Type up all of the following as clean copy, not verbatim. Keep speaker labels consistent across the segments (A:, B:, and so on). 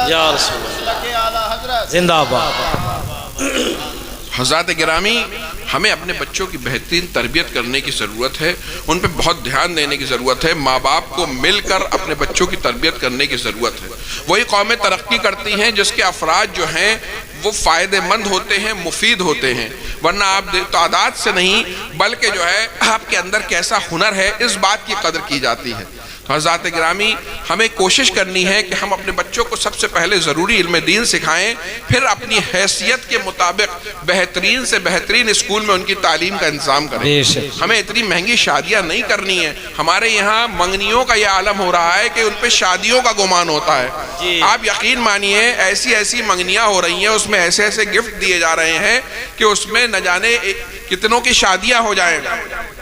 A: یا رسول اللہ زندہ باد۔
B: حضرات گرامی، ہمیں اپنے بچوں کی بہترین تربیت کرنے کی ضرورت ہے، ان پہ بہت دھیان دینے کی ضرورت ہے، ماں باپ کو مل کر اپنے بچوں کی تربیت کرنے کی ضرورت ہے۔ وہی قومیں ترقی کرتی ہیں جس کے افراد جو ہیں وہ فائدہ مند ہوتے ہیں، مفید ہوتے ہیں، ورنہ آپ تعداد سے نہیں بلکہ جو ہے آپ کے اندر کیسا ہنر ہے اس بات کی قدر کی جاتی ہے۔ تو حضرات گرامی، ہمیں کوشش کرنی ہے کہ ہم اپنے بچوں کو سب سے پہلے ضروری علم دین سکھائیں، پھر اپنی حیثیت کے مطابق بہترین سے بہترین اسکول میں ان کی تعلیم کا انتظام کریں۔ ہمیں اتنی مہنگی شادیاں نہیں کرنی ہیں۔ ہمارے یہاں منگنیوں کا یہ عالم ہو رہا ہے کہ ان پہ شادیوں کا گمان ہوتا ہے۔ آپ یقین مانیے ایسی ایسی منگنیاں ہو رہی ہیں، اس میں ایسے ایسے گفٹ دیے جا رہے ہیں کہ اس میں نہ جانے کتنوں کی شادیاں ہو جائیں۔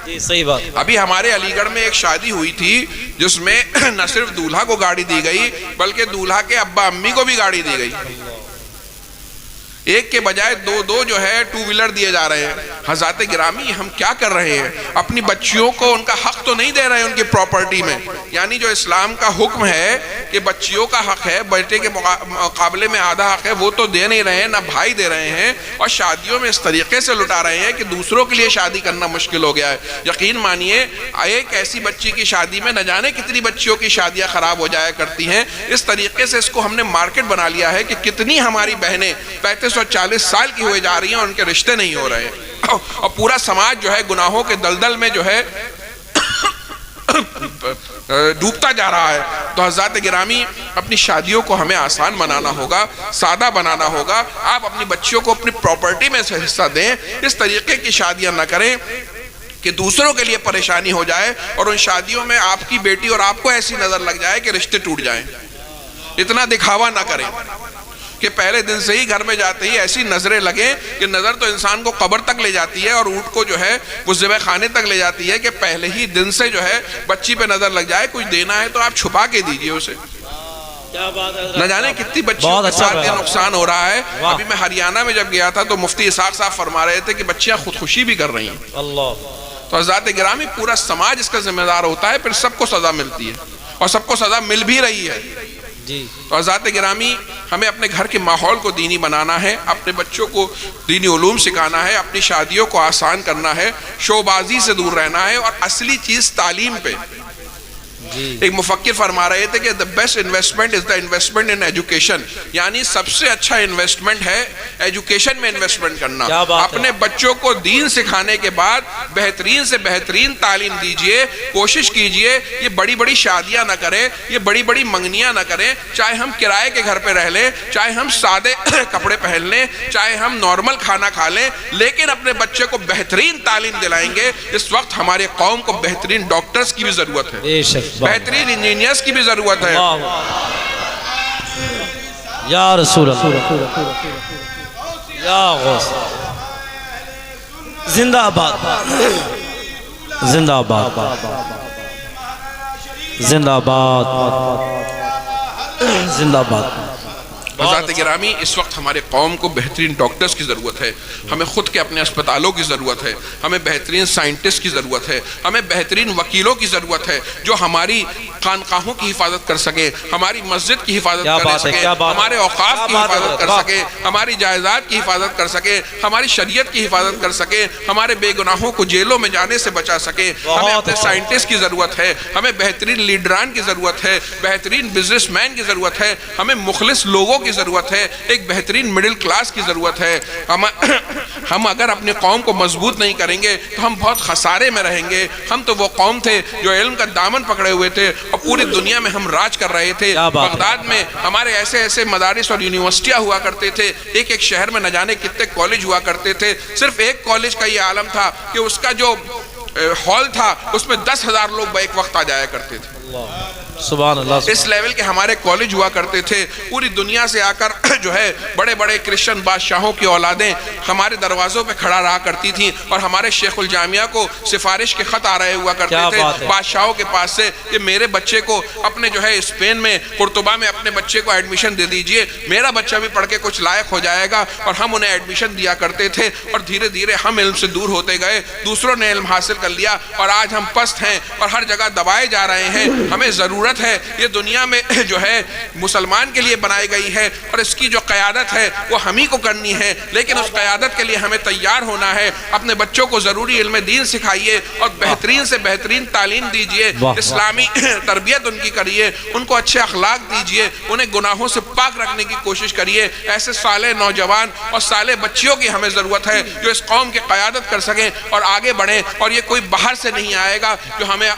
A: جی صحیح بات۔
B: ابھی ہمارے علی گڑھ میں ایک شادی ہوئی تھی جس میں نہ صرف دولہا کو گاڑی دی گئی بلکہ دولہا کے ابا امی کو بھی گاڑی دی گئی۔ ایک کے بجائے دو جو ہے ٹو ویلر دیے جا رہے ہیں۔ حضرات گرامی، ہم کیا کر رہے ہیں؟ اپنی بچیوں کو ان کا حق تو نہیں دے رہے ہیں ان کی پراپرٹی میں، یعنی جو اسلام کا حکم ہے کہ بچیوں کا حق ہے، بیٹے کے مقابلے میں آدھا حق ہے، وہ تو دے نہیں رہے ہیں، نہ بھائی دے رہے ہیں، اور شادیوں میں اس طریقے سے لٹا رہے ہیں کہ دوسروں کے لیے شادی کرنا مشکل ہو گیا ہے۔ یقین مانیے ایک ایسی بچی کی شادی میں نہ جانے کتنی بچیوں کی شادیاں خراب ہو جایا کرتی ہیں۔ اس طریقے سے اس کو ہم نے مارکیٹ بنا لیا ہے کہ کتنی ہماری بہنیں 35-40 سال کی ہوئے جا رہی ہیں اور ان کے رشتے نہیں ہو رہے ہیں، اور پورا سماج جو ہے گناہوں کے دلدل میں جو ہے ڈوبتا جا رہا ہے۔ تو حضرات گرامی، اپنی شادیوں کو ہمیں آسان بنانا ہوگا، سادہ بنانا ہوگا۔ آپ اپنی بچیوں کو اپنی پراپرٹی میں سے حصہ دیں، اس طریقے کی شادیاں نہ کریں کہ دوسروں کے لیے پریشانی ہو جائے اور ان شادیوں میں آپ کی بیٹی اور آپ کو ایسی نظر لگ جائے کہ رشتے ٹوٹ جائیں۔ اتنا دکھاوا نہ کریں کہ پہلے دن سے ہی گھر میں جاتے ہی ایسی نظریں لگیں کہ نظر تو انسان کو قبر تک لے جاتی ہے اور اونٹ کو جو ہے وہ ذبح خانے تک لے جاتی ہے، کہ پہلے ہی دن سے جو ہے بچی پہ نظر لگ جائے۔ کچھ دینا ہے تو آپ چھپا کے دیجئے اسے۔ نہ جانے کتنی بچیوں کے ساتھ یہ نقصان ہو رہا ہے۔ ابھی میں ہریانہ میں جب گیا تھا تو مفتی اسحاق صاحب فرما رہے تھے کہ بچیاں خودکشی بھی کر رہی ہیں۔ تو حضرات گرامی، پورا سماج اس کا ذمہ دار ہوتا ہے، پھر سب کو سزا ملتی ہے اور سب کو سزا مل بھی رہی ہے۔ تو حضرات گرامی، ہمیں اپنے گھر کے ماحول کو دینی بنانا ہے، اپنے بچوں کو دینی علوم سکھانا ہے، اپنی شادیوں کو آسان کرنا ہے، شو بازی سے دور رہنا ہے، اور اصلی چیز تعلیم پہ۔ ایک مفکر فرما رہے تھے کہ the best investment is the investment in education، یعنی سب سے اچھا انویسٹمنٹ ہے ایجوکیشن میں انویسٹمنٹ کرنا۔ اپنے بچوں کو دین سکھانے کے بعد بہترین سے بہترین تعلیم دیجئے، کوشش کیجئے یہ بڑی بڑی شادیاں نہ کریں، یہ بڑی بڑی منگنیاں نہ کریں، چاہے ہم کرائے کے گھر پہ رہ لیں، چاہے ہم سادے کپڑے پہن لیں، چاہے ہم نارمل کھانا کھا لیں، لیکن اپنے بچے کو بہترین تعلیم دلائیں گے۔ اس وقت ہمارے قوم کو بہترین ڈاکٹرز کی بھی ضرورت ہے، بہترین انجینئرز کی بھی ضرورت ہے۔
A: یا رسول اللہ، یا غوث، زندہ آباد، زندہ آباد، زندہ آباد، زندہ آباد۔
B: حضرات گرامی، اس وقت ہمارے قوم کو بہترین ڈاکٹرز کی ضرورت ہے، ہمیں خود کے اپنے اسپتالوں کی ضرورت ہے، ہمیں بہترین سائنٹسٹ کی ضرورت ہے، ہمیں بہترین وکیلوں کی ضرورت ہے جو ہماری خانقاہوں کی حفاظت کر سکے، ہماری مسجد کی حفاظت کر سکے، ہمارے اوقاف کی حفاظت کر سکے، ہماری جائیداد کی حفاظت کر سکے، ہماری شریعت کی حفاظت کر سکے، ہمارے بے گناہوں کو جیلوں میں جانے سے بچا سکے۔ ہمیں اپنے سائنٹسٹ کی ضرورت ہے، ہمیں بہترین لیڈران کی ضرورت ہے، بہترین بزنس مین کی ضرورت ہے، ہمیں مخلص لوگوں کی ضرورت ہے، ایک بہترین مڈل کلاس کی ضرورت ہے۔ ہم اگر اپنی قوم کو مضبوط نہیں کریں گے تو ہم بہت خسارے میں رہیں گے۔ ہم تو وہ قوم تھے جو علم کا دامن پکڑے ہوئے تھے اور پوری دنیا میں ہم راج کر رہے تھے۔ بغداد میں ہمارے ایسے ایسے مدارس اور یونیورسٹیاں ہوا کرتے تھے، ایک ایک شہر میں نہ جانے کتنے کالج ہوا کرتے تھے۔ صرف ایک کالج کا یہ عالم تھا کہ اس کا جو ہال تھا اس میں 10,000 لوگ بیک وقت آ جایا کرتے تھے۔
A: سبحان اللہ،
B: اس لیول کے ہمارے کالج ہوا کرتے تھے۔ پوری دنیا سے آ کر جو ہے بڑے بڑے کرسچن بادشاہوں کی اولادیں ہمارے دروازوں پہ کھڑا رہا کرتی تھیں اور ہمارے شیخ الجامعہ کو سفارش کے خط آ رہے ہوا کرتے تھے بادشاہوں کے پاس سے کہ میرے بچے کو اپنے جو ہے اسپین میں قرطبہ میں اپنے بچے کو ایڈمیشن دے دیجئے، میرا بچہ بھی پڑھ کے کچھ لائق ہو جائے گا۔ اور ہم انہیں ایڈمیشن دیا کرتے تھے اور دھیرے دھیرے ہم علم سے دور ہوتے گئے، دوسروں نے علم حاصل کر لیا اور آج ہم پست ہیں اور ہر جگہ دبائے جا رہے ہیں۔ ہمیں ضرورت ضرورت ہے یہ دنیا میں جو ہے مسلمان کے لیے بنائی گئی ہے اور اس کی جو قیادت ہے وہ ہم ہی کو کرنی ہے، لیکن اس قیادت کے لیے ہمیں تیار ہونا ہے۔ اپنے بچوں کو ضروری علم دین سکھائیے اور بہترین سے بہترین تعلیم دیجئے، اسلامی تربیت ان کی کریے، ان کو اچھے اخلاق دیجئے، انہیں گناہوں سے پاک رکھنے کی کوشش کریے۔ ایسے صالح نوجوان اور صالح بچیوں کی ہمیں ضرورت ہے جو اس قوم کی قیادت کر سکیں اور آگے بڑھیں، اور یہ کوئی باہر سے نہیں آئے گا جو ہمیں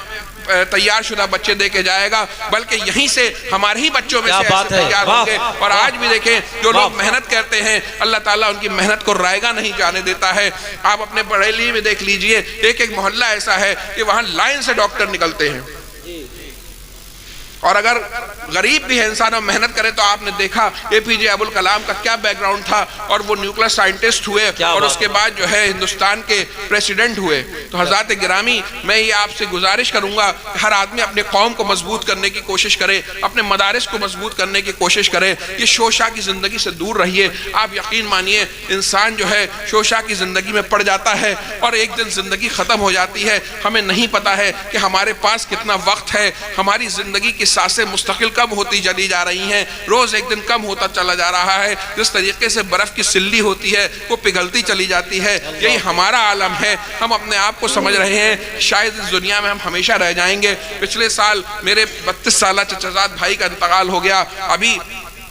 B: تیار شدہ بچے دے کے جائے گا، بلکہ یہیں سے ہمارے ہی بچوں میں سے ایسے تیار ہوں گے۔ اور آج بھی دیکھیں جو لوگ محنت کرتے ہیں اللہ تعالیٰ ان کی محنت کو رائگاں نہیں جانے دیتا ہے۔ آپ اپنے بریلی میں دیکھ لیجئے، ایک ایک محلہ ایسا ہے کہ وہاں لائن سے ڈاکٹر نکلتے ہیں، اور اگر غریب بھی ہے انسان اور محنت کرے تو آپ نے دیکھا اے پی جے عبدالکلام کا کیا بیک گراؤنڈ تھا، اور وہ نیوکلیر سائنٹسٹ ہوئے اور اس کے بعد جو ہے ہندوستان کے پریسیڈنٹ ہوئے۔ تو حضرات گرامی، میں یہ آپ سے گزارش کروں گا کہ ہر آدمی اپنے قوم کو مضبوط کرنے کی کوشش کرے، اپنے مدارس کو مضبوط کرنے کی کوشش کرے، یہ شوشہ کی زندگی سے دور رہیے۔ آپ یقین مانیے انسان جو ہے شوشہ کی زندگی میں پڑ جاتا ہے اور ایک دن زندگی ختم ہو جاتی ہے، ہمیں نہیں پتا ہے کہ ہمارے پاس کتنا وقت ہے، ہماری زندگی کی سانسیں مستقل کم ہوتی چلی جا رہی ہیں، روز ایک دن کم ہوتا چلا جا رہا ہے، جس طریقے سے برف کی سلی ہوتی ہے وہ پگھلتی چلی جاتی ہے، یہی ہمارا عالم ہے۔ ہم اپنے آپ کو سمجھ رہے ہیں شاید اس دنیا میں ہم ہمیشہ رہ جائیں گے۔ پچھلے سال میرے 32 سالہ چچا زاد بھائی کا انتقال ہو گیا، ابھی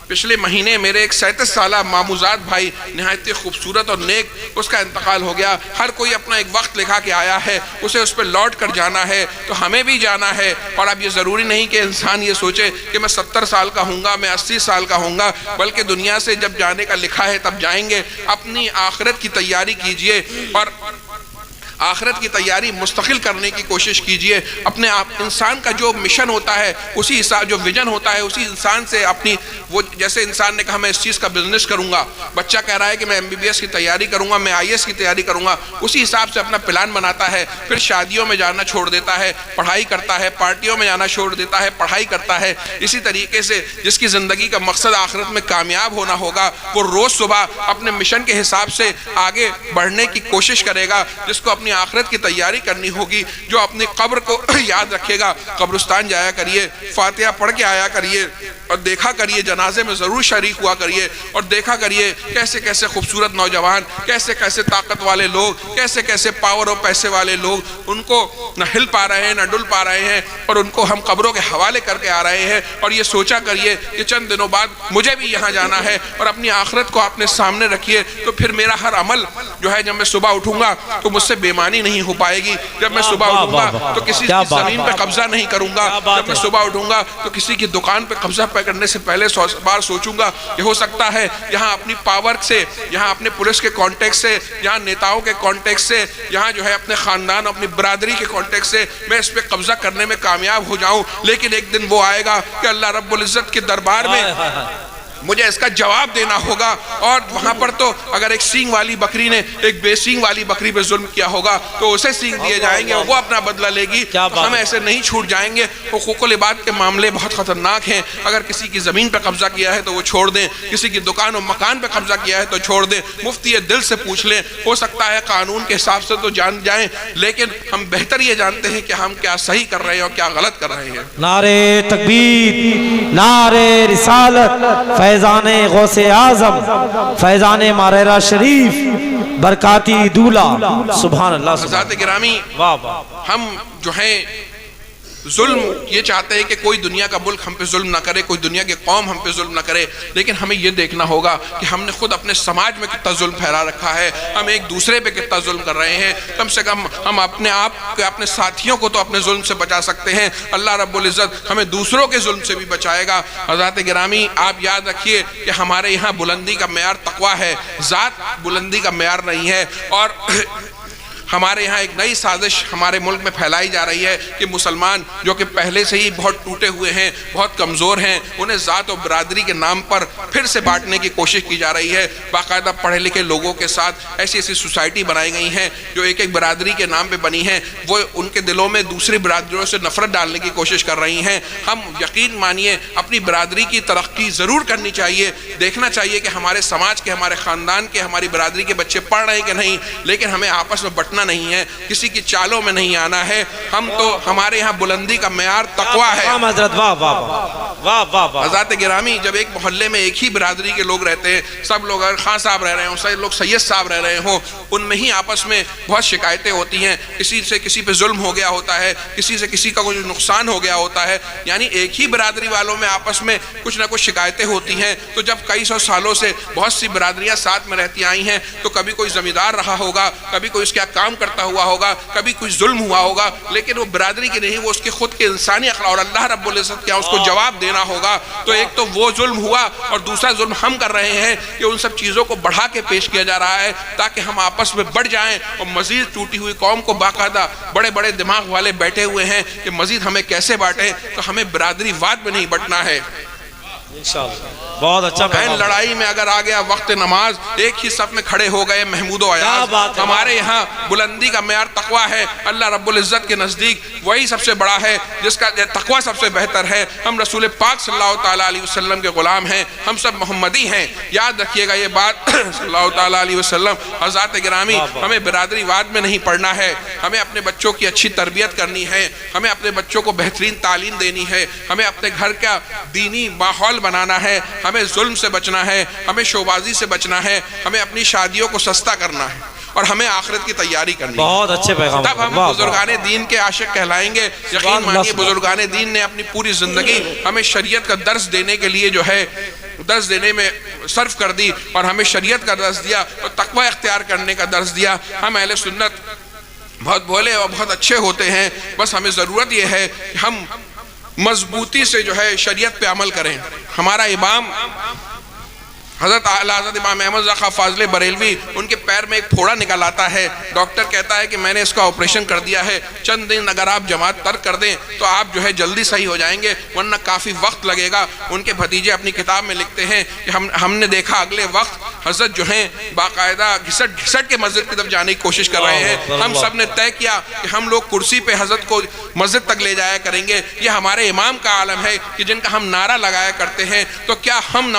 B: پچھلے مہینے میرے ایک 37 سالہ ماموزاد بھائی نہایت خوبصورت اور نیک اس کا انتقال ہو گیا۔ ہر کوئی اپنا ایک وقت لکھا کے آیا ہے، اسے اس پہ لوٹ کر جانا ہے، تو ہمیں بھی جانا ہے۔ اور اب یہ ضروری نہیں کہ انسان یہ سوچے کہ میں 70 سال کا ہوں گا، میں 80 سال کا ہوں گا، بلکہ دنیا سے جب جانے کا لکھا ہے تب جائیں گے۔ اپنی آخرت کی تیاری کیجئے اور آخرت کی تیاری مستقل کرنے کی کوشش کیجئے۔ اپنے انسان کا جو مشن ہوتا ہے اسی حساب، جو ویژن ہوتا ہے اسی انسان سے اپنی، وہ جیسے انسان نے کہا میں اس چیز کا بزنس کروں گا، بچہ کہہ رہا ہے کہ میں MBBS کی تیاری کروں گا، میں IAS کی تیاری کروں گا، اسی حساب سے اپنا پلان بناتا ہے، پھر شادیوں میں جانا چھوڑ دیتا ہے، پڑھائی کرتا ہے، پارٹیوں میں جانا چھوڑ دیتا ہے، پڑھائی کرتا ہے۔ اسی طریقے سے جس کی زندگی کا مقصد آخرت میں کامیاب ہونا ہوگا وہ روز صبح اپنے مشن کے حساب سے آگے بڑھنے کی کوشش کرے گا، جس کو اپنی آخرت کی تیاری کرنی ہوگی، جو اپنی قبر کو یاد رکھے گا۔ قبرستان جایا کریے، فاتحہ پڑھ کے آیا کریے اور دیکھا کریے، جنازے میں ضرور شریک ہوا کریے اور دیکھا کریے کیسے کیسے خوبصورت نوجوان، کیسے کیسے طاقت والے لوگ، کیسے کیسے پاور اور پیسے والے لوگ ان کو نہ ہل پا رہے ہیں نہ ڈل پا رہے ہیں، اور ان کو ہم قبروں کے حوالے کر کے آ رہے ہیں۔ اور یہ سوچا کریے کہ چند دنوں بعد مجھے بھی یہاں جانا ہے، اور اپنی آخرت کو اپنے سامنے رکھیے، تو پھر میرا ہر عمل جو ہے جب میں صبح اٹھوں گا تو مجھ سے بےمانی نہیں ہو پائے گی۔ جب میں صبح اٹھوں گا تو کسی کی زمین پہ قبضہ نہیں کروں گا، جب میں صبح اٹھوں گا تو کسی کی دکان پہ قبضہ کرنے سے پہلے 100 بار سوچوں گا کہ ہو سکتا ہے یہاں اپنی پاور سے، یہاں اپنے پولیس کے کانٹیکٹ سے، یہاں نیتاؤں کے کانٹیکٹ سے، یہاں جو ہے اپنے خاندان اپنی برادری کے کانٹیکٹ سے میں اس پہ قبضہ کرنے میں کامیاب ہو جاؤں، لیکن ایک دن وہ آئے گا کہ اللہ رب العزت کے دربار میں مجھے اس کا جواب دینا ہوگا، اور وہاں پر تو اگر ایک سینگ والی بکری نے ایک بے سینگ والی بکری پہ ظلم کیا ہوگا تو اسے سینگ دیے جائیں گے، وہ اپنا بدلہ لے گی، تو ہم ایسے نہیں چھوٹ جائیں گے۔ حقوق العباد کے معاملے بہت خطرناک ہیں، اگر کسی کی زمین پہ قبضہ کیا ہے تو وہ چھوڑ دیں، کسی کی دکان و مکان پہ قبضہ کیا ہے تو چھوڑ دیں، مفتی دل سے پوچھ لیں، ہو سکتا ہے قانون کے حساب سے تو جان جائیں، لیکن ہم بہتر یہ جانتے ہیں کہ ہم کیا صحیح کر رہے ہیں اور کیا غلط کر رہے ہیں۔
A: نعرے تکبیر، نعرے رسالت، فیضان غوث اعظم، فیضان ماررہ شریف، برکاتی دولہ، سبحان اللہ۔
B: حضرات گرامی، ہم جو ہیں ظلم یہ چاہتے ہیں کہ کوئی دنیا کا ملک ہم پہ ظلم نہ کرے، کوئی دنیا کی قوم ہم پہ ظلم نہ کرے، لیکن ہمیں یہ دیکھنا ہوگا کہ ہم نے خود اپنے سماج میں کتنا ظلم پھیلا رکھا ہے، ہم ایک دوسرے پہ کتنا ظلم کر رہے ہیں۔ کم سے کم ہم اپنے آپ کے، اپنے ساتھیوں کو تو اپنے ظلم سے بچا سکتے ہیں، اللہ رب العزت ہمیں دوسروں کے ظلم سے بھی بچائے گا۔ حضرات گرامی، آپ یاد رکھیے کہ ہمارے یہاں بلندی کا معیار تقویٰ ہے، ذات بلندی کا معیار نہیں ہے، اور ہمارے یہاں ایک نئی سازش ہمارے ملک میں پھیلائی جا رہی ہے کہ مسلمان جو کہ پہلے سے ہی بہت ٹوٹے ہوئے ہیں، بہت کمزور ہیں، انہیں ذات و برادری کے نام پر پھر سے بانٹنے کی کوشش کی جا رہی ہے۔ باقاعدہ پڑھے لکھے لوگوں کے ساتھ ایسی ایسی سوسائٹی بنائی گئی ہیں جو ایک ایک برادری کے نام پہ بنی ہیں، وہ ان کے دلوں میں دوسری برادریوں سے نفرت ڈالنے کی کوشش کر رہی ہیں۔ ہم یقین مانیے اپنی برادری کی ترقی ضرور کرنی چاہیے، دیکھنا چاہیے کہ ہمارے سماج کے، ہمارے خاندان کے، ہماری برادری کے بچے پڑھ رہے ہیں کہ نہیں، لیکن ہمیں آپس میں بٹنا بننا نہیں ہے، کسی کی چالوں میں نہیں آنا ہے. ہم تو ہمارے یہاں بلندی کا معیار تقویٰ ہے.
A: حضرت واہ واہ واہ واہ واہ.
B: حضرات گرامی، جب ایک محلے میں ایک ہی برادری کے لوگ رہتے ہیں، سب لوگ اگر خان صاحب رہ رہے ہوں، سب لوگ سید صاحب رہ رہے ہوں، ان میں ہی آپس میں بہت شکایتیں ہوتی ہیں. کسی سے کسی پہ ظلم ہو گیا ہوتا ہے، کسی سے کسی کا کوئی نقصان ہو گیا ہوتا ہے. یعنی ایک ہی برادری والوں میں آپس میں کچھ نہ کچھ شکایتیں ہوتی ہیں. تو جب کئی سو سالوں سے بہت سی برادریاں ساتھ میں رہتی آئی ہیں، تو کبھی کوئی زمیندار رہا ہوگا، کبھی کوئی اس کا کام کرتا ہوا ہوگا، کبھی کچھ ظلم ہوا ہوگا، لیکن وہ برادری کی نہیں، وہ اس کے خود کے انسانی اخلاق، اور اللہ رب العزت کیا اس کو جواب دینا ہوگا. تو ایک تو وہ ظلم ہوا، اور دوسرا ظلم ہم کر رہے ہیں کہ ان سب چیزوں کو بڑھا کے پیش کیا جا رہا ہے تاکہ ہم آپس میں بڑھ جائیں. اور مزید ٹوٹی ہوئی قوم کو باقاعدہ بڑے بڑے دماغ والے بیٹھے ہوئے ہیں کہ مزید ہمیں کیسے بانٹیں. تو ہمیں برادری واد میں نہیں بٹنا ہے.
A: انشاءاللہ بہت اچھا.
B: بہن لڑائی میں اگر آ گیا وقت نماز، ایک ہی صف میں کھڑے ہو گئے محمود و ایاز. ہمارے یہاں بلندی کا معیار تقویٰ ہے. اللہ رب العزت کے نزدیک وہی سب سے بڑا ہے جس کا تقویٰ سب سے بہتر ہے. ہم رسول پاک صلی اللہ تعالیٰ علیہ وسلم کے غلام ہیں، ہم سب محمدی ہیں. یاد رکھیے گا یہ بات صلی اللہ تعالیٰ علیہ وسلم. حضرات گرامی، ہمیں برادری واد میں نہیں پڑھنا ہے. ہمیں اپنے بچوں کی اچھی تربیت کرنی ہے، ہمیں اپنے بچوں کو بہترین تعلیم دینی ہے، ہمیں اپنے گھر کا دینی ماحول بنانا ہے، ہمیں ظلم سے بچنا ہے، ہمیں شوبازی سے بچنا ہے، ہمیں اپنی شادیوں کو سستا کرنا ہے، اور ہمیں آخرت کی تیاری کرنی ہے.
A: بہت اچھے پیغام.
B: تب ہم بزرگان دین کے عاشق کہلائیں گے. یقین مانیے بزرگان دین نے اپنی پوری زندگی ہمیں شریعت کا درس دینے کے لیے جو ہے درس دینے میں صرف کر دی، اور ہمیں شریعت کا درس دیا اور تقوی اختیار کرنے کا درس دیا. ہم اہل سنت بہت بھولے اور بہت اچھے ہوتے ہیں، بس ہمیں ضرورت یہ ہے کہ ہم مضبوطی سے جو ہے شریعت پہ عمل کریں. ہمارا امام حضرت حضرت امام احمد رضا خان فاضل بریلوی، ان کے پیر میں ایک پھوڑا نکل آتا ہے. ڈاکٹر کہتا ہے کہ میں نے اس کا آپریشن کر دیا ہے، چند دن اگر آپ جماعت ترک کر دیں تو آپ جو ہے جلدی صحیح ہو جائیں گے، ورنہ کافی وقت لگے گا. ان کے بھتیجے اپنی کتاب میں لکھتے ہیں کہ ہم نے دیکھا اگلے وقت حضرت جو ہیں باقاعدہ گھسٹ کے مسجد کی طرف جانے کی کوشش کر رہے ہیں. ہم سب نے طے کیا کہ ہم لوگ کرسی پہ حضرت کو مسجد تک لے جایا کریں گے. یہ ہمارے امام کا عالم ہے کہ جن کا ہم نعرہ لگایا کرتے ہیں. تو کیا ہم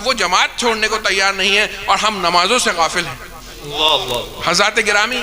B: وہ جماعت چھوڑنے کو تیار نہیں ہیں اور ہم نمازوں سے غافل ہیں؟ حضرات گرامی،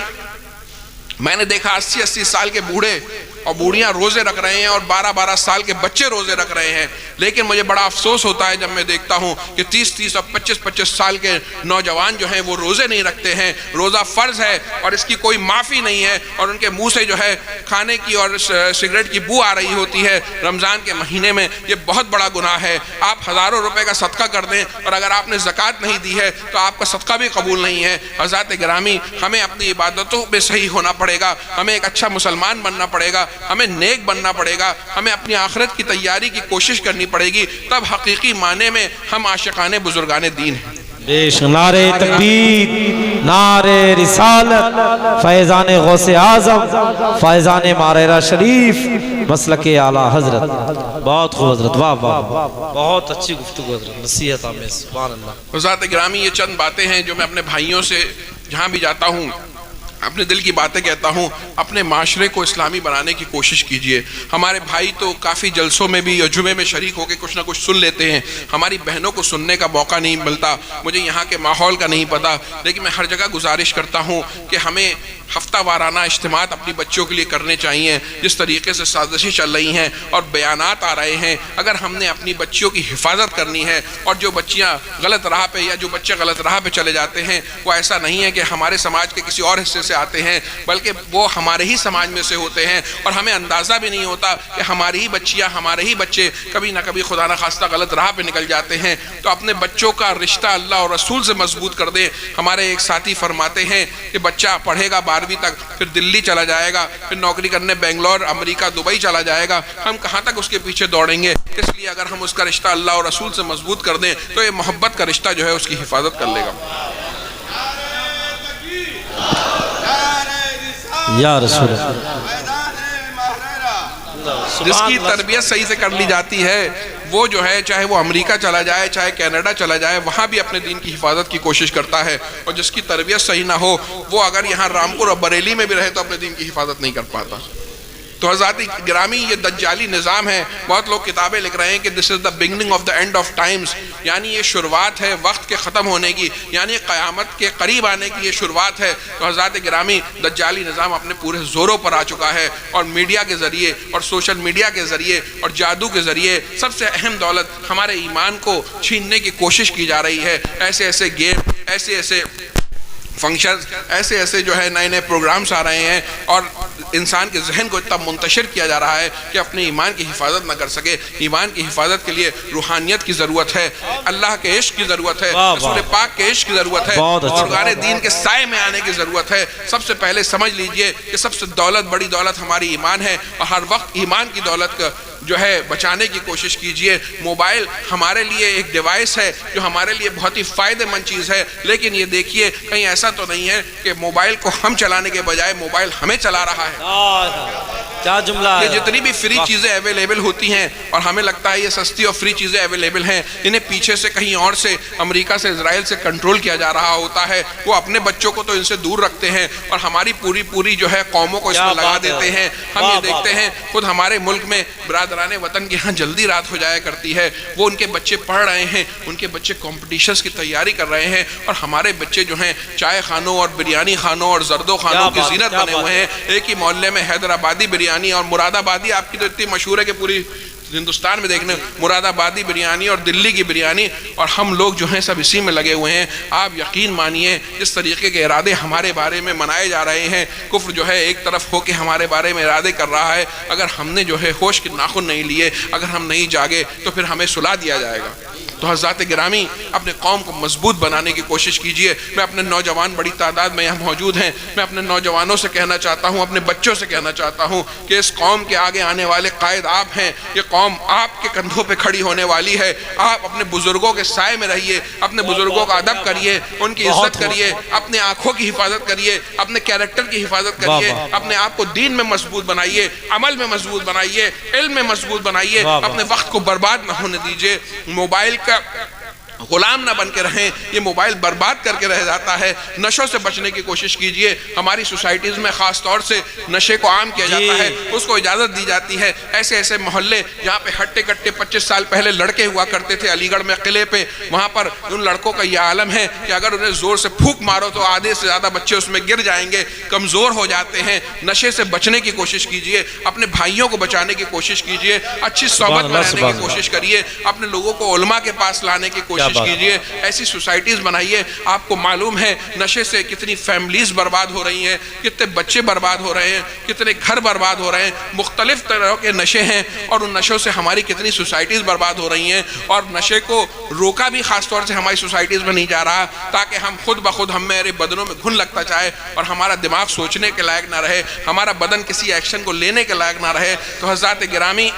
B: میں نے دیکھا 80 سال کے بوڑھے اور بوڑھیاں روزے رکھ رہے ہیں، اور 12 سال کے بچے روزے رکھ رہے ہیں. لیکن مجھے بڑا افسوس ہوتا ہے جب میں دیکھتا ہوں کہ 30 اور 25 سال کے نوجوان جو ہیں وہ روزے نہیں رکھتے ہیں. روزہ فرض ہے اور اس کی کوئی معافی نہیں ہے، اور ان کے منہ سے جو ہے کھانے کی اور سگریٹ کی بو آ رہی ہوتی ہے رمضان کے مہینے میں. یہ بہت بڑا گناہ ہے. آپ ہزاروں روپے کا صدقہ کر دیں، اور اگر آپ نے زکوٰۃ نہیں دی ہے تو آپ کا صدقہ بھی قبول نہیں ہے. حضرات گرامی، ہمیں اپنی عبادتوں میں صحیح ہونا پڑے گا، ہمیں ایک اچھا مسلمان بننا پڑے گا، ہمیں نیک بننا پڑے گا، ہمیں اپنی آخرت کی تیاری کی کوشش کرنی پڑے گی. تب حقیقی معنی میں ہم عاشقان بزرگان دین ہیں.
A: بیش نعرہ تکبیر، نعرہ رسالت، فیضان غوث اعظم، فیضان ماررہ شریف، مسلک اعلیٰ حضرت. بہت خوب حضرت، واہ واہ، بہت اچھی گفتگو حضرت، نصیحت آمیز، سبحان اللہ.
B: حضرات گرامی، یہ چند باتیں ہیں جو میں اپنے بھائیوں سے جہاں بھی جاتا ہوں اپنے دل کی باتیں کہتا ہوں. اپنے معاشرے کو اسلامی بنانے کی کوشش کیجئے. ہمارے بھائی تو کافی جلسوں میں بھی اور جمعے میں شریک ہو کے کچھ نہ کچھ سن لیتے ہیں، ہماری بہنوں کو سننے کا موقع نہیں ملتا. مجھے یہاں کے ماحول کا نہیں پتا، لیکن میں ہر جگہ گزارش کرتا ہوں کہ ہمیں ہفتہ وارانہ اجتماعات اپنی بچوں کے لیے کرنے چاہیے. جس طریقے سے سازشیں چل رہی ہیں اور بیانات آ رہے ہیں، اگر ہم نے اپنی بچیوں کی حفاظت کرنی ہے، اور جو بچیاں غلط راہ پہ یا جو بچے غلط راہ پہ چلے جاتے ہیں، وہ ایسا نہیں ہے کہ ہمارے سماج کے کسی اور حصے سے آتے ہیں، بلکہ وہ ہمارے ہی سماج میں سے ہوتے ہیں، اور ہمیں اندازہ بھی نہیں ہوتا کہ ہماری ہی بچیاں، ہمارے ہی بچے کبھی نہ کبھی خدا نہ خواستہ غلط راہ پہ نکل جاتے ہیں. تو اپنے بچوں کا رشتہ اللہ اور رسول سے مضبوط کر دیں. ہمارے ایک ساتھی فرماتے ہیں کہ بچہ پڑھے گا 12ویں تک، پھر دلی چلا جائے گا، پھر نوکری کرنے بنگلور، امریکہ، دبئی چلا جائے گا. ہم کہاں تک اس کے پیچھے دوڑیں گے؟ اس لیے اگر ہم اس کا رشتہ اللہ اور رسول سے مضبوط کر دیں تو یہ محبت کا رشتہ جو ہے اس کی حفاظت کر لے گا.
A: یا رسول اللہ.
B: جس کی تربیت صحیح سے کر لی جاتی ہے وہ جو ہے چاہے وہ امریکہ چلا جائے، چاہے کینیڈا چلا جائے، وہاں بھی اپنے دین کی حفاظت کی کوشش کرتا ہے. اور جس کی تربیت صحیح نہ ہو وہ اگر یہاں رامپور اور بریلی میں بھی رہے تو اپنے دین کی حفاظت نہیں کر پاتا. تو حضرات گرامی یہ دجالی نظام ہے. بہت لوگ کتابیں لکھ رہے ہیں کہ this is the beginning of the end of times, یعنی یہ شروعات ہے وقت کے ختم ہونے کی, یعنی قیامت کے قریب آنے کی یہ شروعات ہے. تو حضرات گرامی دجالی نظام اپنے پورے زوروں پر آ چکا ہے, اور میڈیا کے ذریعے اور سوشل میڈیا کے ذریعے اور جادو کے ذریعے سب سے اہم دولت ہمارے ایمان کو چھیننے کی کوشش کی جا رہی ہے. ایسے ایسے گیم, ایسے ایسے فنکشنز, ایسے ایسے جو ہے نئے نئے پروگرامز آ رہے ہیں, اور انسان کے ذہن کو اتنا منتشر کیا جا رہا ہے کہ اپنے ایمان کی حفاظت نہ کر سکے. ایمان کی حفاظت کے لیے روحانیت کی ضرورت ہے, اللہ کے عشق کی ضرورت ہے, رسول پاک کے عشق کی ضرورت ہے, بزرگان دین کے سائے میں آنے کی ضرورت ہے. سب سے پہلے سمجھ لیجئے کہ سب سے بڑی دولت ہماری ایمان ہے, اور ہر وقت ایمان کی دولت کا جو ہے بچانے کی کوشش کیجئے. موبائل ہمارے لیے ایک ڈیوائس ہے جو ہمارے لیے بہت ہی فائدہ مند چیز ہے, لیکن یہ دیکھیے کہیں ایسا تو نہیں ہے کہ موبائل کو ہم چلانے کے بجائے موبائل ہمیں چلا رہا ہے.
A: کیا جملہ ہے.
B: یہ جتنی بھی فری چیزیں اویلیبل ہوتی ہیں, اور ہمیں لگتا ہے یہ سستی اور فری چیزیں اویلیبل ہیں, انہیں پیچھے سے کہیں اور سے, امریکہ سے, اسرائیل سے کنٹرول کیا جا رہا ہوتا ہے. وہ اپنے بچوں کو تو ان سے دور رکھتے ہیں, اور ہماری پوری جو ہے قوموں کو اس میں لگا دیتے ہیں. ہم یہ دیکھتے ہیں خود ہمارے ملک میں برادران وطن کے ہاں جلدی رات ہو جایا کرتی ہے, وہ ان کے بچے پڑھ رہے ہیں, ان کے بچے کمپٹیشنز کی تیاری کر رہے ہیں, اور ہمارے بچے جو ہیں چائے خانوں اور بریانی خانوں اور زردو خانوں کی زینت بنے ہوئے ہیں. ایک ہی محلے میں حیدرآبادی بریانی اور مراد آبادی, آپ کی تو اتنی مشہور ہے کہ پوری ہندوستان میں دیکھنے, مراد آبادی بریانی اور دلی کی بریانی, اور ہم لوگ جو ہیں سب اسی میں لگے ہوئے ہیں. آپ یقین مانیے اس طریقے کے ارادے ہمارے بارے میں منائے جا رہے ہیں. کفر جو ہے ایک طرف ہو کے ہمارے بارے میں ارادے کر رہا ہے. اگر ہم نے جو ہے ہوش کے ناخن نہیں لیے, اگر ہم نہیں جاگے, تو پھر ہمیں سلا دیا جائے گا. تو حضرات گرامی اپنے قوم کو مضبوط بنانے کی کوشش کیجئے. میں اپنے نوجوان بڑی تعداد میں یہاں موجود ہیں, میں اپنے نوجوانوں سے کہنا چاہتا ہوں, اپنے بچوں سے کہنا چاہتا ہوں کہ اس قوم کے آگے آنے والے قائد آپ ہیں. یہ قوم آپ کے کندھوں پہ کھڑی ہونے والی ہے. آپ اپنے بزرگوں کے سائے میں رہیے, اپنے بزرگوں کا ادب کریے, ان کی عزت کریے, اپنے آنکھوں کی حفاظت کریے, اپنے کیریکٹر کی حفاظت کریے, اپنے آپ کو دین میں مضبوط بنائیے, عمل میں مضبوط بنائیے, علم میں مضبوط بنائیے. اپنے وقت کو برباد نہ ہونے دیجیے. موبائل کا غلام نہ بن کے رہیں, یہ موبائل برباد کر کے رہ جاتا ہے. نشوں سے بچنے کی کوشش کیجئے. ہماری سوسائٹیز میں خاص طور سے نشے کو عام کیا جاتا ہے, اس کو اجازت دی جاتی ہے. ایسے ایسے محلے جہاں پہ ہٹے کٹے 25 سال پہلے لڑکے ہوا کرتے تھے, علی گڑھ میں قلعے پہ, وہاں پر ان لڑکوں کا یہ عالم ہے کہ اگر انہیں زور سے پھونک مارو تو آدھے سے زیادہ بچے اس میں گر جائیں گے, کمزور ہو جاتے ہیں. نشے سے بچنے کی کوشش کیجئے, اپنے بھائیوں کو بچانے کی کوشش کیجئے, اچھی صحبت میں رہنے کی کوشش کریے, اپنے لوگوں کو علماء کے پاس لانے کی کوشش کیجئے. ایسی سوسائٹیز بنائیے. آپ کو معلوم ہے نشے سے کتنی فیملیز برباد ہو رہی ہیں, کتنے بچے برباد ہو رہے ہیں, کتنے گھر برباد ہو رہے ہیں. مختلف طرح کے نشے ہیں, اور ان نشوں سے ہماری کتنی سوسائٹیز برباد ہو رہی ہیں. اور نشے کو روکا بھی خاص طور سے ہماری سوسائٹیز میں نہیں جا رہا, تاکہ ہم خود بخود ہمارے بدنوں میں گھن لگتا چاہے, اور ہمارا دماغ سوچنے کے لائق نہ رہے, ہمارا بدن کسی ایکشن کو لینے کے لائق نہ رہے. تو حضرات گرامی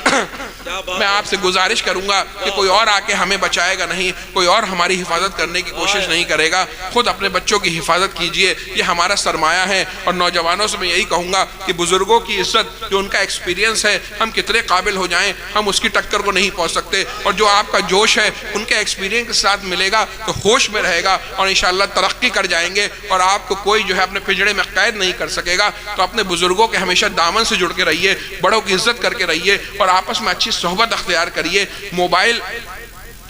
B: میں آپ سے گزارش کروں گا کہ کوئی اور آ کے ہمیں بچائے گا نہیں, کوئی اور ہماری حفاظت کرنے کی کوشش نہیں کرے گا. خود اپنے بچوں کی حفاظت کیجئے, یہ ہمارا سرمایہ ہے. اور نوجوانوں سے میں یہی کہوں گا کہ بزرگوں کی عزت, جو ان کا ایکسپیرینس ہے, ہم کتنے قابل ہو جائیں ہم اس کی ٹکر کو نہیں پہنچ سکتے. اور جو آپ کا جوش ہے ان کے ایکسپیرینس کے ساتھ ملے گا تو ہوش میں رہے گا, اور انشاءاللہ ترقی کر جائیں گے, اور آپ کو کوئی جو ہے اپنے پنجڑے میں قید نہیں کر سکے گا. تو اپنے بزرگوں کے ہمیشہ دامن سے جڑ کے رہیے, بڑوں کی عزت کر کے رہیے, اور آپس میں اچھی صحبت اختیار کریے. موبائل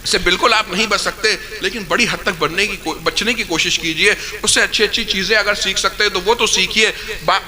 B: سے بالکل آپ نہیں بچ سکتے, لیکن بڑی حد تک بچنے کی کوشش کیجئے. اس سے اچھی چیزیں اگر سیکھ سکتے ہیں تو وہ تو سیکھیے,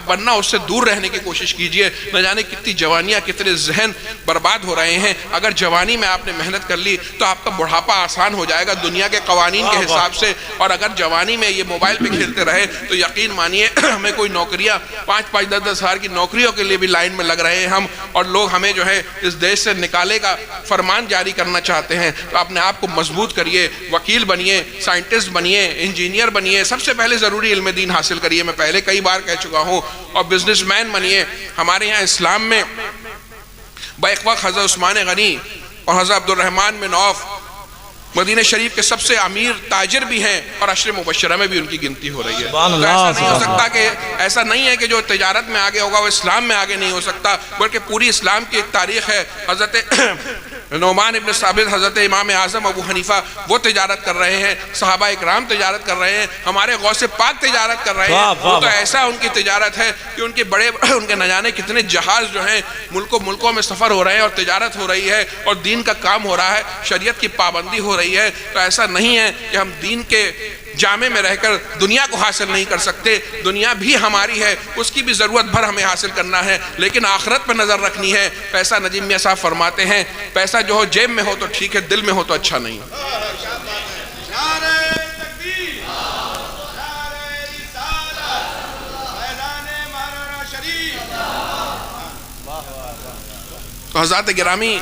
B: ورنہ اس سے دور رہنے کی کوشش کیجئے. نہ جانے کتنی جوانیاں, کتنے ذہن برباد ہو رہے ہیں. اگر جوانی میں آپ نے محنت کر لی تو آپ کا بڑھاپا آسان ہو جائے گا دنیا کے قوانین کے حساب سے. اور اگر جوانی میں یہ موبائل پہ کھیلتے رہے تو یقین مانیے ہمیں کوئی نوکریاں 5-10 ہزار کی نوکریوں کے لیے بھی لائن میں لگ رہے ہیں ہم, اور لوگ ہمیں جو ہے اس دیش سے نکالے کا فرمان جاری کرنا چاہتے ہیں. تو اپنے آپ کو مضبوط کریے, وکیل بنیے, سائنٹسٹ بنیے, انجینئر بنیے. سب سے پہلے ضروری علم دین حاصل کریے, میں پہلے کئی بار کہہ چکا ہوں. اور بزنس مین بنیے. ہمارے یہاں اسلام میں بیک وقت حضرت عثمان غنی اور حضرت عبد الرحمن بن عوف مدینہ شریف کے سب سے امیر تاجر بھی ہیں, اور عشر مبشرہ میں بھی ان کی گنتی ہو رہی ہے. تو ایسا نہیں ہو سکتا کہ ایسا نہیں ہے کہ جو تجارت میں آگے ہوگا وہ اسلام میں آگے نہیں ہو سکتا, بلکہ پوری اسلام کی ایک تاریخ ہے. حضرت نعمان ابن ثابت، حضرت امام اعظم ابو حنیفہ وہ تجارت کر رہے ہیں، صحابہ اکرام تجارت کر رہے ہیں، ہمارے غوث پاک تجارت کر رہے ہیں۔ وہ تو ایسا ان کی تجارت ہے کہ ان کے بڑے ان کے نہ جانے کتنے جہاز جو ہیں ملکوں میں سفر ہو رہے ہیں اور تجارت ہو رہی ہے اور دین کا کام ہو رہا ہے، شریعت کی پابندی ہو رہی ہے۔ تو ایسا نہیں ہے کہ ہم دین کے جامع میں رہ کر دنیا کو حاصل نہیں کر سکتے، دنیا بھی ہماری ہے، اس کی بھی ضرورت بھر ہمیں حاصل کرنا ہے، لیکن آخرت پہ نظر رکھنی ہے۔ پیسہ نجیم میاں صاحب فرماتے ہیں پیسہ جو ہو جیب میں ہو تو ٹھیک ہے، دل میں ہو تو اچھا نہیں۔ تو حضرات گرامی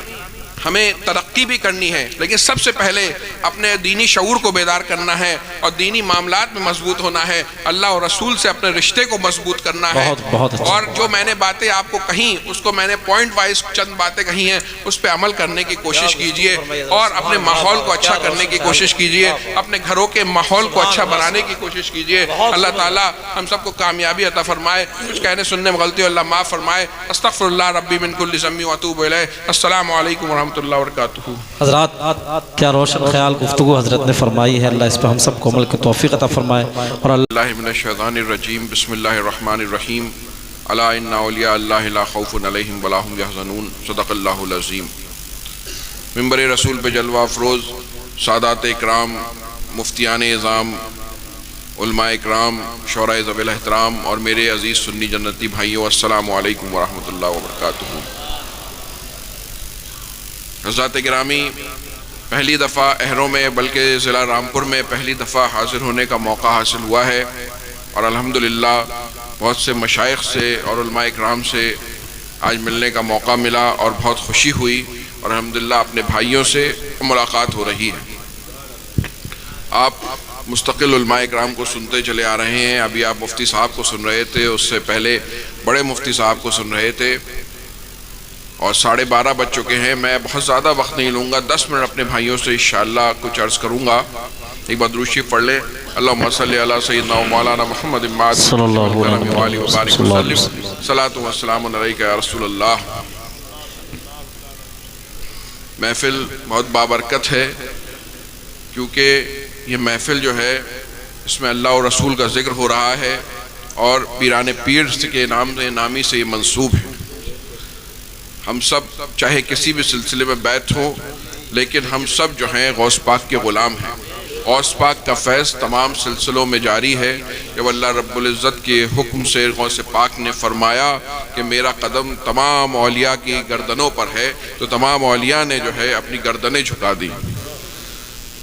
B: ہمیں ترقی بھی کرنی ہے، لیکن سب سے پہلے اپنے دینی شعور کو بیدار کرنا ہے اور دینی معاملات میں مضبوط ہونا ہے، اللہ اور رسول سے اپنے رشتے کو مضبوط کرنا ہے۔ اور جو میں نے باتیں آپ کو کہیں اس کو میں نے پوائنٹ وائز چند باتیں کہی ہیں، اس پہ عمل کرنے کی کوشش کیجئے اور اپنے ماحول کو اچھا کرنے کی کوشش کیجئے، اپنے گھروں کے ماحول کو اچھا بنانے کی کوشش کیجئے۔ اللہ تعالیٰ ہم سب کو کامیابی عطا فرمائے، کچھ کہنے سننے میں غلطی اللہ معاف فرمائے۔ استغفر اللہ ربی من کل ذنب واتوب الیہ۔ السلام علیکم ورحمۃ اللہ وبرکاتہ۔
A: حضرات کیا روشن خیال گفتگو حضرت نے فرمائی ہے، اللہ اس پہ ہم سب کو عمل کی توفیق عطا فرمائے۔ اور
B: اللہ من الشیطان الرجیم، بسم اللہ الرحمن الرحیم، الا ان اولیاء اللہ لا خوف علیہم ولا هم یحزنون، صدق اللہ العظیم۔ ممبر رسول پہ جلوہ افروز سادات اکرام، مفتیان اعظام، علماء اکرام، شعراء ذوی الاحترام اور میرے عزیز سنی جنتی بھائیوں، السلام علیکم ورحمۃ اللہ وبرکاتہ۔ حضرات گرامی، پہلی دفعہ اہروں میں بلکہ ضلع رامپور میں پہلی دفعہ حاضر ہونے کا موقع حاصل ہوا ہے، اور الحمدللہ بہت سے مشائخ سے اور علماء اکرام سے آج ملنے کا موقع ملا اور بہت خوشی ہوئی، اور الحمدللہ اپنے بھائیوں سے ملاقات ہو رہی ہے۔ آپ مستقل علماء اکرام کو سنتے چلے آ رہے ہیں، ابھی آپ مفتی صاحب کو سن رہے تھے، اس سے پہلے بڑے مفتی صاحب کو سن رہے تھے، اور 12:30 بج چکے ہیں۔ میں بہت زیادہ وقت نہیں لوں گا، 10 منٹ اپنے بھائیوں سے انشاءاللہ کچھ عرض کروں گا۔ ایک بار درود شریف پڑھ لیں۔ اللہم صلی علی سیدنا و مولانا محمد
A: صلی اللہ علیہ وسلم،
B: صلاۃ و سلام علیک یا رسول اللہ۔ محفل بہت بابرکت ہے، کیونکہ یہ محفل جو ہے اس میں اللہ اور رسول کا ذکر ہو رہا ہے، اور پیران پیر کے نامی سے یہ منسوب ہے۔ ہم سب چاہے کسی بھی سلسلے میں بیعت ہوں، لیکن ہم سب جو ہیں غوث پاک کے غلام ہیں۔ غوث پاک کا فیض تمام سلسلوں میں جاری ہے، جب اللہ رب العزت کے حکم سے غوث پاک نے فرمایا کہ میرا قدم تمام اولیاء کی گردنوں پر ہے، تو تمام اولیاء نے جو ہے اپنی گردنیں جھکا دی۔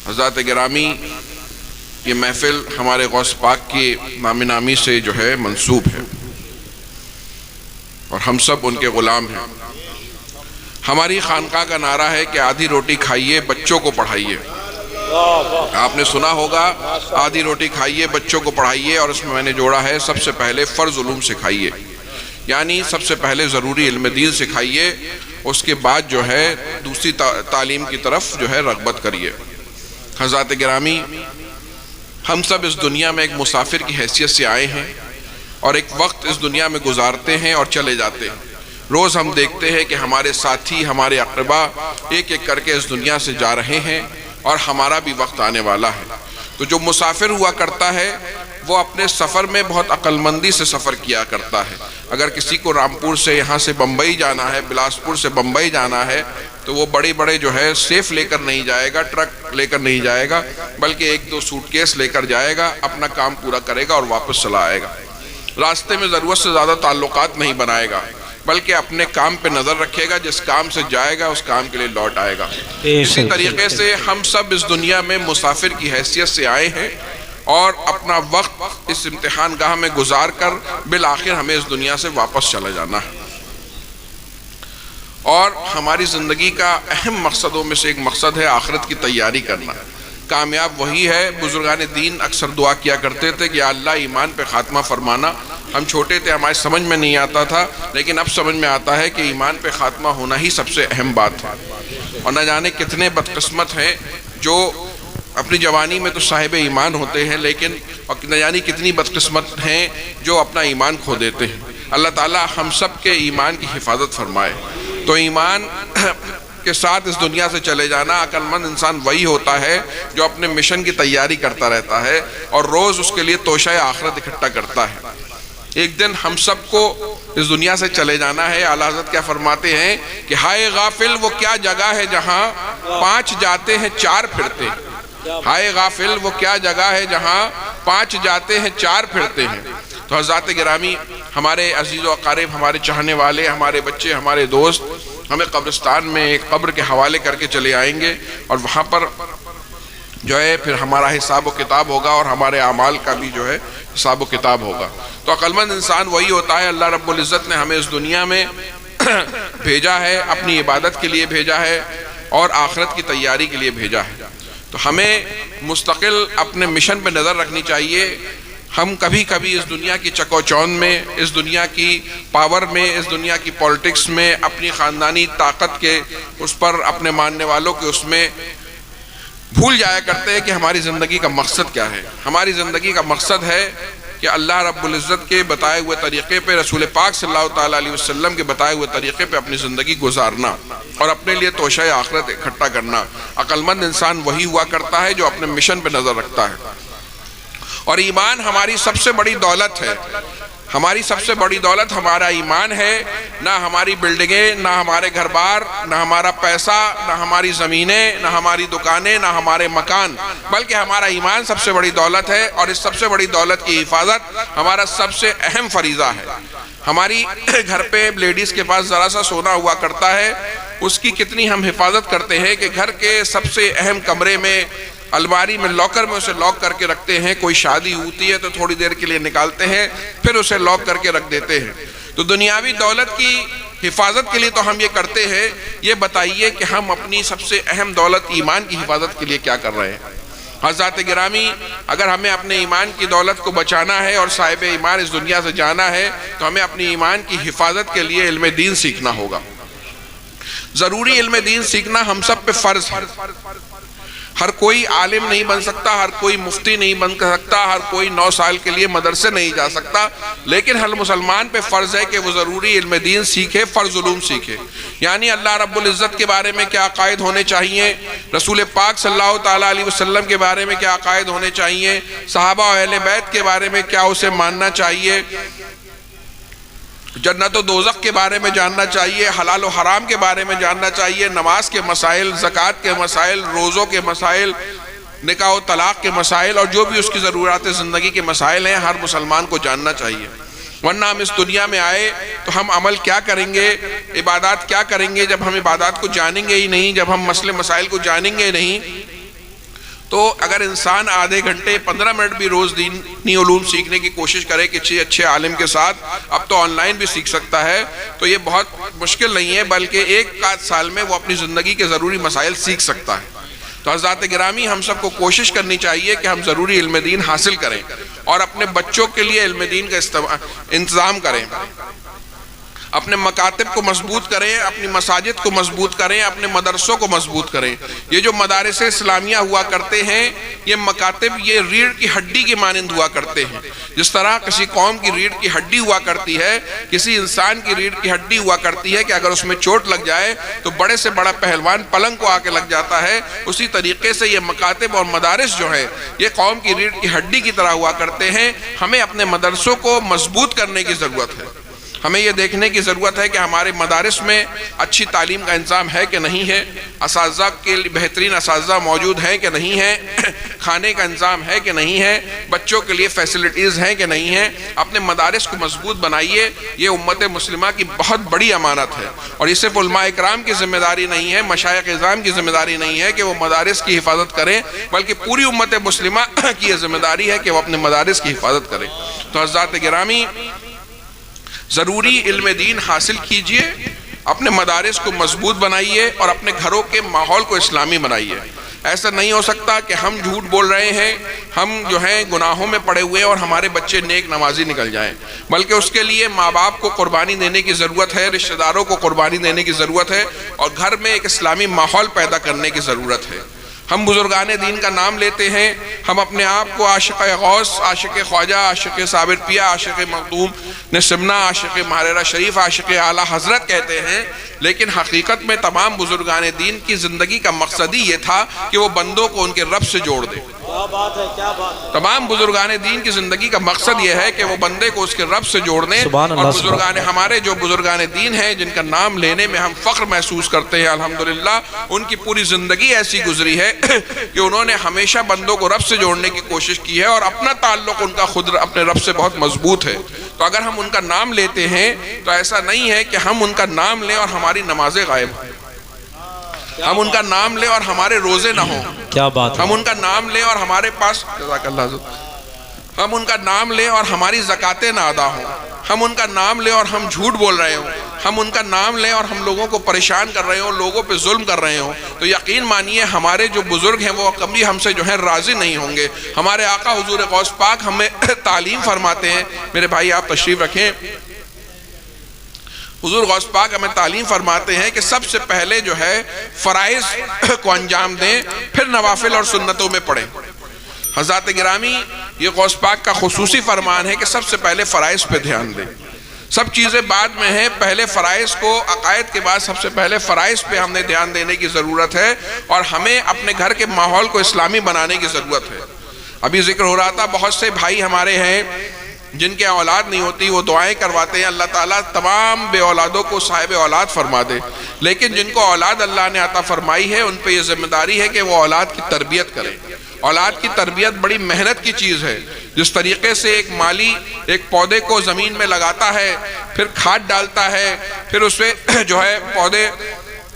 B: حضرات گرامی، یہ محفل ہمارے غوث پاک کی نامی سے جو ہے منسوب ہے، اور ہم سب ان کے غلام ہیں۔ ہماری خانقاہ کا نعرہ ہے کہ آدھی روٹی کھائیے، بچوں کو پڑھائیے۔ آپ نے سنا ہوگا آدھی روٹی کھائیے، بچوں کو پڑھائیے، اور اس میں نے جوڑا ہے سب سے پہلے فرض علوم سکھائیے، یعنی سب سے پہلے ضروری علم دین سکھائیے، اس کے بعد جو ہے دوسری تعلیم کی طرف جو ہے رغبت کریے۔ حضرات گرامی، ہم سب اس دنیا میں ایک مسافر کی حیثیت سے آئے ہیں، اور ایک وقت اس دنیا میں گزارتے ہیں اور چلے جاتے ہیں۔ روز ہم دیکھتے ہیں کہ ہمارے ساتھی، ہمارے اقربا ایک ایک کر کے اس دنیا سے جا رہے ہیں، اور ہمارا بھی وقت آنے والا ہے۔ تو جو مسافر ہوا کرتا ہے وہ اپنے سفر میں بہت عقل مندی سے سفر کیا کرتا ہے۔ اگر کسی کو رامپور سے یہاں سے بمبئی جانا ہے، بلاسپور سے بمبئی جانا ہے، تو وہ بڑے جو ہے سیف لے کر نہیں جائے گا، ٹرک لے کر نہیں جائے گا، بلکہ 1-2 سوٹ کیس لے کر جائے گا، اپنا کام پورا کرے گا اور واپس چلا آئے گا۔ راستے میں ضرورت سے زیادہ تعلقات نہیں بنائے گا، بلکہ اپنے کام پہ نظر رکھے گا، جس کام سے جائے گا اس کام کے لیے لوٹ آئے گا۔ اسی طریقے سے ہم سب اس دنیا میں مسافر کی حیثیت سے آئے ہیں، اور اپنا وقت اس امتحان گاہ میں گزار کر بالآخر ہمیں اس دنیا سے واپس چلا جانا ہے۔ اور ہماری زندگی کا اہم مقصدوں میں سے ایک مقصد ہے آخرت کی تیاری کرنا۔ کامیاب وہی ہے، بزرگان دین اکثر دعا کیا کرتے تھے کہ یا اللہ ایمان پہ خاتمہ فرمانا۔ ہم چھوٹے تھے، ہمارے سمجھ میں نہیں آتا تھا، لیکن اب سمجھ میں آتا ہے کہ ایمان پہ خاتمہ ہونا ہی سب سے اہم بات ہے۔ اور نہ جانے کتنے بدقسمت ہیں جو اپنی جوانی میں تو صاحب ایمان ہوتے ہیں، لیکن نہ جانے کتنی بدقسمت ہیں جو اپنا ایمان کھو دیتے ہیں۔ اللہ تعالی ہم سب کے ایمان کی حفاظت فرمائے۔ تو ایمان کے ساتھ اس دنیا سے چلے جانا. عقل مند انسان وہی ہوتا ہے جو اپنے مشن کی تیاری کرتا رہتا ہے اور روز اس کے لیے توشہ آخرت اکٹھا کرتا ہے. ایک دن ہم سب کو اس دنیا سے چلے جانا ہے. اعلیٰ حضرت کیا فرماتے ہیں کہ ہائے غافل وہ کیا جگہ ہے جہاں 5 جاتے ہیں 4 پھرتے ہیں. ہائے غافل وہ کیا جگہ ہے جہاں 5 جاتے ہیں 4 پھرتے ہیں. تو حضرات گرامی، ہمارے عزیز و اقارب، ہمارے چاہنے والے، ہمارے بچے، ہمارے دوست ہمیں قبرستان میں ایک قبر کے حوالے کر کے چلے آئیں گے اور وہاں پر جو ہے پھر ہمارا حساب و کتاب ہوگا اور ہمارے اعمال کا بھی جو ہے حساب و کتاب ہوگا. تو عقل مند انسان وہی ہوتا ہے. اللہ رب العزت نے ہمیں اس دنیا میں بھیجا ہے، اپنی عبادت کے لیے بھیجا ہے اور آخرت کی تیاری کے لیے بھیجا ہے. تو ہمیں مستقل اپنے مشن پہ نظر رکھنی چاہیے. ہم کبھی کبھی اس دنیا کی چکوچون میں، اس دنیا کی پاور میں، اس دنیا کی پالیٹکس میں، اپنی خاندانی طاقت کے اس پر، اپنے ماننے والوں کے اس میں بھول جایا کرتے ہیں کہ ہماری زندگی کا مقصد کیا ہے. ہماری زندگی کا مقصد ہے کہ اللہ رب العزت کے بتائے ہوئے طریقے پہ، رسول پاک صلی اللہ تعالیٰ علیہ وسلم کے بتائے ہوئے طریقے پہ اپنی زندگی گزارنا اور اپنے لیے توشہ آخرت اکٹھا کرنا. عقل مند انسان وہی ہوا کرتا ہے جو اپنے مشن پہ نظر رکھتا ہے. اور ایمان ہماری سب سے بڑی دولت ہے. ہماری سب سے بڑی دولت ہمارا ایمان ہے. نہ ہماری بلڈنگیں، نہ ہمارے گھر بار، نہ ہمارا پیسہ، نہ ہماری زمینیں، نہ ہماری دکانیں، نہ ہمارے مکان، بلکہ ہمارا ایمان سب سے بڑی دولت ہے. اور اس سب سے بڑی دولت کی حفاظت ہمارا سب سے اہم فریضہ ہے. ہماری گھر پہ لیڈیز کے پاس ذرا سا سونا ہوا کرتا ہے، اس کی کتنی ہم حفاظت کرتے ہیں کہ گھر کے سب سے اہم کمرے میں، الماری میں، لاکر میں اسے لاک کر کے رکھتے ہیں. کوئی شادی ہوتی ہے تو تھوڑی دیر کے لیے نکالتے ہیں، پھر اسے لاک کر کے رکھ دیتے ہیں. تو دنیاوی دولت کی حفاظت کے لیے تو ہم یہ کرتے ہیں. یہ بتائیے کہ ہم اپنی سب سے اہم دولت ایمان کی حفاظت کے لیے کیا کر رہے ہیں؟ حضرات گرامی، اگر ہمیں اپنے ایمان کی دولت کو بچانا ہے اور صاحب ایمان اس دنیا سے جانا ہے تو ہمیں اپنی ایمان کی حفاظت کے لیے علم دین سیکھنا ہوگا. ضروری علم دین سیکھنا ہم سب پہ فرض ہے. ہر کوئی عالم نہیں بن سکتا، ہر کوئی مفتی نہیں بن سکتا، ہر کوئی 9 سال کے لیے مدرسے نہیں جا سکتا، لیکن ہر مسلمان پہ فرض ہے کہ وہ ضروری علم دین سیکھے، فرض علوم سیکھے. یعنی اللہ رب العزت کے بارے میں کیا عقائد ہونے چاہیے، رسول پاک صلی اللہ تعالیٰ علیہ وسلم کے بارے میں کیا عقائد ہونے چاہیے، صحابہ و اہل بیت کے بارے میں کیا اسے ماننا چاہیے، جنت و دوزخ کے بارے میں جاننا چاہیے، حلال و حرام کے بارے میں جاننا چاہیے، نماز کے مسائل، زکوٰۃ کے مسائل، روزوں کے مسائل، نکاح و طلاق کے مسائل اور جو بھی اس کی ضرورات زندگی کے مسائل ہیں، ہر مسلمان کو جاننا چاہیے. ورنہ ہم اس دنیا میں آئے تو ہم عمل کیا کریں گے، عبادات کیا کریں گے جب ہم عبادات کو جانیں گے ہی نہیں، جب ہم مسئلے مسائل کو جانیں گے نہیں. تو اگر انسان آدھے گھنٹے 15 منٹ بھی روز دینی علوم سیکھنے کی کوشش کرے کسی اچھے عالم کے ساتھ، اب تو آن لائن بھی سیکھ سکتا ہے، تو یہ بہت مشکل نہیں ہے، بلکہ 1 سال میں وہ اپنی زندگی کے ضروری مسائل سیکھ سکتا ہے. تو حضرات گرامی، ہم سب کو کوشش کرنی چاہیے کہ ہم ضروری علم دین حاصل کریں اور اپنے بچوں کے لیے علم دین کا انتظام کریں. اپنے مکاتب کو مضبوط کریں، اپنی مساجد کو مضبوط کریں، اپنے مدرسوں کو مضبوط کریں. یہ جو مدارس اسلامیہ ہوا کرتے ہیں، یہ مکاتب یہ ریڑھ کی ہڈی کی مانند ہوا کرتے ہیں. جس طرح کسی قوم کی ریڑھ کی ہڈی ہوا کرتی ہے، کسی انسان کی ریڑھ کی ہڈی ہوا کرتی ہے کہ اگر اس میں چوٹ لگ جائے تو بڑے سے بڑا پہلوان پلنگ کو آ کے لگ جاتا ہے، اسی طریقے سے یہ مکاتب اور مدارس جو ہیں یہ قوم کی ریڑھ کی ہڈی کی طرح ہوا کرتے ہیں. ہمیں اپنے مدرسوں کو مضبوط کرنے کی ضرورت ہے. ہمیں یہ دیکھنے کی ضرورت ہے کہ ہمارے مدارس میں اچھی تعلیم کا انتظام ہے کہ نہیں ہے، اساتذہ کے لیے بہترین اساتذہ موجود ہیں کہ نہیں ہیں، کھانے کا انتظام ہے کہ نہیں ہے، بچوں کے لیے فیسلٹیز ہیں کہ نہیں ہیں. اپنے مدارس کو مضبوط بنائیے. یہ امت مسلمہ کی بہت بڑی امانت ہے اور یہ صرف علماء اکرام کی ذمہ داری نہیں ہے، مشائخ اعظام کی ذمہ داری نہیں ہے کہ وہ مدارس کی حفاظت کریں، بلکہ پوری امت مسلمہ کی یہ ذمہ داری ہے کہ وہ اپنے مدارس کی حفاظت کریں. تو حضرات گرامی، ضروری علم دین حاصل کیجئے، اپنے مدارس کو مضبوط بنائیے اور اپنے گھروں کے ماحول کو اسلامی بنائیے. ایسا نہیں ہو سکتا کہ ہم جھوٹ بول رہے ہیں، ہم جو ہیں گناہوں میں پڑے ہوئے اور ہمارے بچے نیک نمازی نکل جائیں، بلکہ اس کے لیے ماں باپ کو قربانی دینے کی ضرورت ہے، رشتہ داروں کو قربانی دینے کی ضرورت ہے اور گھر میں ایک اسلامی ماحول پیدا کرنے کی ضرورت ہے. ہم بزرگان دین کا نام لیتے ہیں، ہم اپنے آپ کو عاشق غوث، عاشق خواجہ، عاشق صابر پیا، عاشق مخدوم نسبنا، عاشق ماریرہ شریف، عاشق اعلیٰ حضرت کہتے ہیں، لیکن حقیقت میں تمام بزرگان دین کی زندگی کا مقصد ہی یہ تھا کہ وہ بندوں کو ان کے رب سے جوڑ دے۔ تمام بزرگان دین کی زندگی کا مقصد یہ ہے کہ وہ بندے کو اس کے رب سے جوڑ دیں، اور بزرگان ہمارے جو بزرگان دین ہیں جن کا نام لینے میں ہم فخر محسوس کرتے ہیں الحمدللہ، ان کی پوری زندگی ایسی گزری ہے کہ انہوں نے ہمیشہ بندوں کو رب سے جوڑنے کی کوشش کی ہے، اور اپنا تعلق ان کا خود اپنے رب سے بہت مضبوط ہے۔ تو اگر ہم ان کا نام لیتے ہیں تو ایسا نہیں ہے کہ ہم ان کا نام لیں اور ہماری نمازیں غائب ہوں، ہم ان کا نام لیں اور ہمارے روزے نہ ہوں،
A: کیا بات ہے،
B: ہم ان کا نام لیں اور ہمارے پاس جزاک اللہ حضرت، ہم ان کا نام لیں اور ہماری زکاتیں نہ ادا ہوں، ہم ان کا نام لیں اور ہم جھوٹ بول رہے ہوں، ہم ان کا نام لیں اور ہم لوگوں کو پریشان کر رہے ہوں، لوگوں پہ ظلم کر رہے ہوں، تو یقین مانیے ہمارے جو بزرگ ہیں وہ کبھی ہم سے جو ہے راضی نہیں ہوں گے۔ ہمارے آقا حضور غوث پاک ہمیں تعلیم فرماتے ہیں، میرے بھائی آپ تشریف رکھیں، حضور غوث پاک ہمیں تعلیم فرماتے ہیں کہ سب سے پہلے جو ہے فرائض کو انجام دیں، پھر نوافل اور سنتوں میں پڑھیں۔ حضرات گرامی، یہ غوث پاک کا خصوصی فرمان ہے کہ سب سے پہلے فرائض پہ دھیان دیں، سب چیزیں بعد میں ہیں، پہلے فرائض کو، عقائد کے بعد سب سے پہلے فرائض پہ ہم نے دھیان دینے کی ضرورت ہے، اور ہمیں اپنے گھر کے ماحول کو اسلامی بنانے کی ضرورت ہے۔ ابھی ذکر ہو رہا تھا، بہت سے بھائی ہمارے ہیں جن کے اولاد نہیں ہوتی، وہ دعائیں کرواتے ہیں، اللہ تعالیٰ تمام بے اولادوں کو صاحب اولاد فرما دے، لیکن جن کو اولاد اللہ نے عطا فرمائی ہے ان پہ یہ ذمہ داری ہے کہ وہ اولاد کی تربیت کریں۔ اولاد کی تربیت بڑی محنت کی چیز ہے، جس طریقے سے ایک مالی ایک پودے کو زمین میں لگاتا ہے، پھر کھاد ڈالتا ہے، پھر اس پہ جو ہے پودے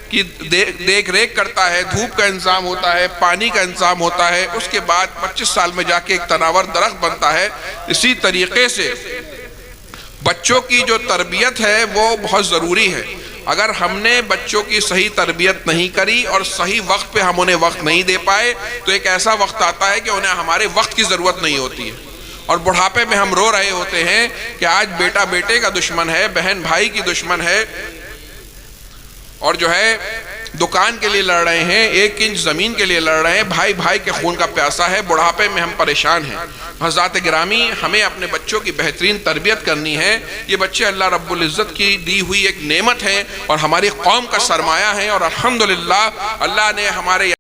B: کی دیکھ ریکھ کرتا ہے، دھوپ کا انتظام ہوتا ہے، پانی کا انتظام ہوتا ہے، اس کے بعد 25 سال میں جا کے ایک تناور درخت بنتا ہے، اسی طریقے سے بچوں کی جو تربیت ہے وہ بہت ضروری ہے۔ اگر ہم نے بچوں کی صحیح تربیت نہیں کری اور صحیح وقت پہ ہم انہیں وقت نہیں دے پائے تو ایک ایسا وقت آتا ہے کہ انہیں ہمارے وقت کی ضرورت نہیں ہوتی ہے، اور بڑھاپے میں ہم رو رہے ہوتے ہیں کہ آج بیٹا بیٹے کا دشمن ہے، بہن بھائی کی دشمن ہے، اور جو ہے دکان کے لیے لڑ رہے ہیں، 1 انچ زمین کے لیے لڑ رہے ہیں، بھائی بھائی کے خون کا پیاسا ہے، بڑھاپے میں ہم پریشان ہیں۔ حضرات گرامی، ہمیں اپنے بچوں کی بہترین تربیت کرنی ہے۔ یہ بچے اللہ رب العزت کی دی ہوئی ایک نعمت ہیں اور ہماری قوم کا سرمایہ ہیں، اور الحمدللہ اللہ نے ہمارے